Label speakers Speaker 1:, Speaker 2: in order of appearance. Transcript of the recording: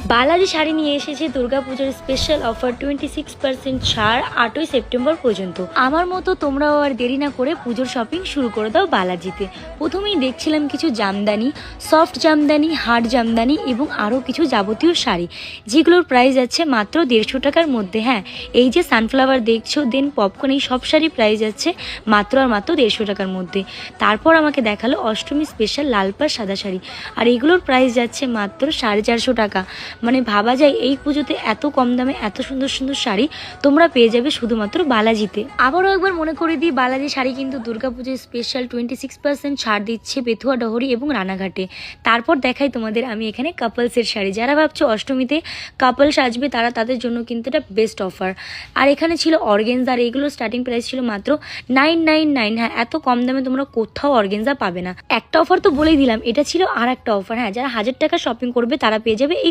Speaker 1: বালাজি শাড়ি নিয়ে এসেছে দুর্গাপুজোর স্পেশাল অফার 26% ছাড় 8ই সেপ্টেম্বর পর্যন্ত। আমার মতো তোমরাও আর দেরি না করে পুজোর শপিং শুরু করে দাও বালাজিতে। প্রথমেই দেখছিলাম কিছু জামদানি, সফট জামদানি, হার্ড জামদানি এবং আরও কিছু যাবতীয় শাড়ি, যেগুলোর প্রাইস যাচ্ছে মাত্র 150 টাকার মধ্যে। হ্যাঁ, এই যে সানফ্লাওয়ার দেখছো, দেন পপকর্ন, এই সব শাড়ি প্রাইস যাচ্ছে মাত্র আর মাত্র 150 টাকার মধ্যে। তারপর আমাকে দেখালো অষ্টমী স্পেশাল লাল পাড় সাদা শাড়ি, আর এগুলোর প্রাইস যাচ্ছে মাত্র 450 টাকা। মানে ভাবা যায় এই পুজোতে এত কম দামে এত সুন্দর সুন্দর শাড়ি তোমরা পেয়ে যাবে শুধুমাত্র বালাজিতে। আবারও একবার মনে করে দিই, বালাজি শাড়ি কিন্তু দুর্গাপুজোয় স্পেশাল 26% ছাড় দিচ্ছে বেথুয়া ডহরি এবং রানাঘাটে। তারপর দেখাই তোমাদের আমি এখানে কাপলসের শাড়ি। যারা ভাবছো অষ্টমীতে কাপল সাজবে তারা তাদের জন্য কিন্তু এটা বেস্ট অফার। আর এখানে ছিল অর্গেনজা, আর এইগুলোর স্টার্টিং প্রাইস ছিল মাত্র 999। হ্যাঁ, এত কম দামে তোমরা কোথাও অর্গেনজা পাবে না। একটা অফার তো বলেই দিলাম, এটা ছিল আর একটা অফার। হ্যাঁ, যারা 1000 টাকা শপিং করবে তারা পেয়ে যাবে এই